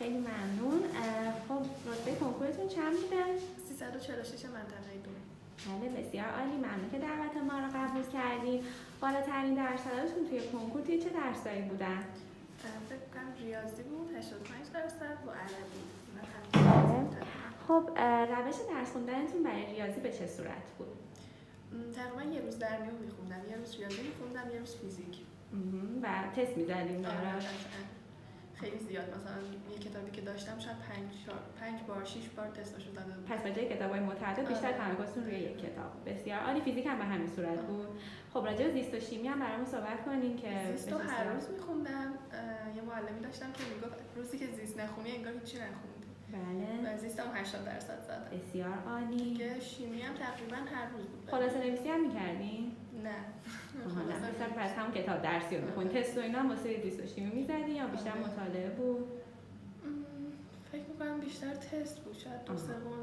خیلی ممنون. خب رتبه کنکورتون چند بوده؟ 346 منطقه 2. بله بسیار عالی، ممنون که دعوت ما رو قبول کردین. بالاترین درصداتون توی کنکور توی چه درسایی بودن؟ فکر کنم ریاضی بود 85% با عربی. خب روش درس خوندنتون برای ریاضی به چه صورت بود؟ تقریبا یه روز در میون میخوندم، یه روز ریاضی میخوندم، یه روز فیزیک. و تست می‌زدین براش؟ خیلی زیاد، مثلا یه کتابی که داشتم شاید 5 بار 6 بار تستاشو زده بودم. پس به جای کتابای متعدد بیشتر تمرکزتون روی یک کتاب. بسیار عالی. فیزیک هم به همین صورت بود. خب راجع به زیست و شیمی هم برامون صحبت کنین که زیست رو هر روز میخوندم. یه معلمی داشتم که میگفت روزی که زیست نخونی انگار هیچی نخوندی. بله. و زیستم 80% زدم. بسیار عالی. که شیمی هم تقریبا هر روز بود. خلاصه نویسی هم می‌کردین؟ نه. مثلا پس هم کتاب درسی رو می‌خونید. تست و اینا هم واسه زیست و شیمی می‌زدین یا بیشتر مطالعه بود؟ فکر می‌کنم بیشتر تست بود. شاید 2/3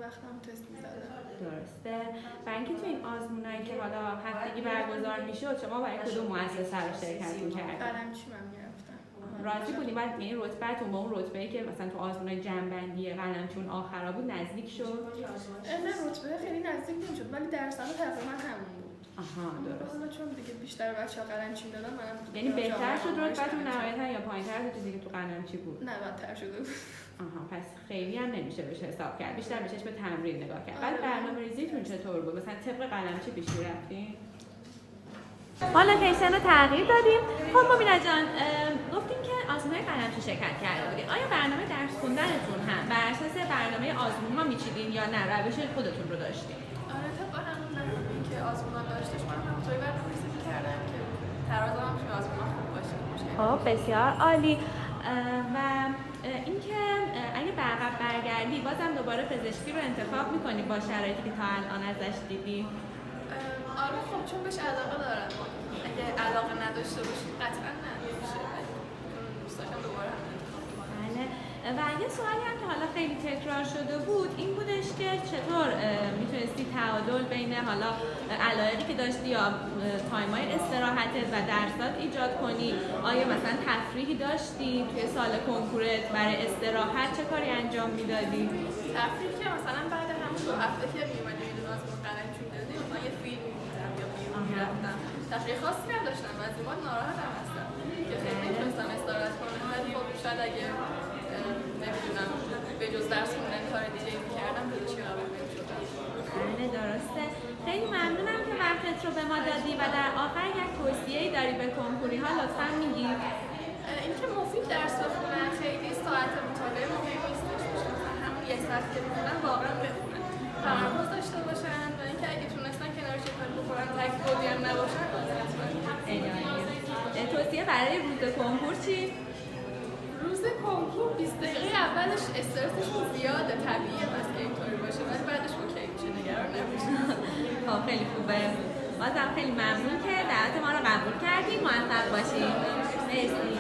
وقتم تست می‌زدم. درسته. برای اینکه تو این آزمونایی که حالا هفتگی برگزار میشد شما برای کدوم مؤسسه رو شرکت می‌کردید؟ قلمچی من می‌رفتم. راضی بودین بعد یعنی رتبه‌تون با اون رتبه‌ای که مثلا تو آزمونای جنبندی قلمچون آخرا بود نزدیک شد؟ نه رتبه خیلی نزدیک نمی‌شد ولی درصد تقریبا همون بود. آها درست. حالا چون دیگه بیشتر بچه‌ها قلمچی دادن منم یعنی بهتر شد رتبه‌تون نهایتاً یا پایین‌تر بود چیزی که تو قلمچی بود؟ نه بدتر شده بود. آها پس خیلی هم نمیشه بهش حساب کرد. بیشتر بهش به تمرین نگاه کرد. بعد برنامه‌ریزیتون چطور بود؟ مثلا طبق قلمچی پیش رفتین؟ ما لوکیشن رو تغییر دادیم. خب مبینا جان گفتیم که آزمون‌های قلمچی شرکت کرده بودین. آیا برنامه درس خوندنتون هم بر اساس برنامه آزمون‌ها میچیدین یا نه روش خودتون رو داشتین؟ آره طبعا همون نمونه‌ای که آزمون‌ها داشتش من همونطوری برنامه‌ریزی می‌کردم که ترازم هم توی آزمون‌ها خوب باشه. خب بسیار عالی. و اینکه اگه به عقب برگردی بازم دوباره پزشکی رو انتخاب می‌کنی با شرایطی که تا الان ازش دیدی؟ آره خب چون بهش علاقه دارم. اگه علاقه نداشته باشی قطعا نمیشه. دوست داشتم دوباره هم انتخاب کنم. بله. و یه سوالی هم که حالا خیلی تکرار شده بود این بودش که چطور میتونستی تعادل بین حالا علایقی که داشتی یا تایم‌های استراحتت و درسات ایجاد کنی؟ آیا مثلا تفریحی داشتی توی سال کنکورت برای استراحت چه کاری انجام میدادی؟ تفریحی که مثلا بعد همون 2 هفته که میومدی میدون آزمون قلمچی می‌دادی مثلا یه فیلم می‌دیدم یا بیرون می‌رفتم. تفریح خاصی نداشتم و از این بعد ناراحتم هستم که خیلی نمی‌تونستم استراحت کنم ولی خب شاید اگه نمی‌دونم به جز درس خوندن کار دیگه می‌کردم پزشکی قبول نمی‌شدم. بله درسته. خیلی ممنونم که وقتت رو به ما دادی و در آخر یک توصیه‌ای داری به کنکوری‌ها لطفاً میگی؟ اینکه مفید درس بخونن، خیلی ساعت مطالعه مهم نیستش. همون یه ساعت که می‌خونن واقعا بخونن. تمرکز داشته باشن و اینکه اگه تونستن کنارش یه کاری بکنن تک‌بودی هم نباشن توصیه برای روز کنکور چی؟ روز کنکور 20 دقیقه اولش استرسشون زیاده، طبیعیه پس که اینطوری باشه ولی بعدش اوکی میشه، نگران نباشید. خب خیلی خوبه. بازم خیلی ممنون که دعوت ما رو قبول کردیم. موفق باشید. مرسی.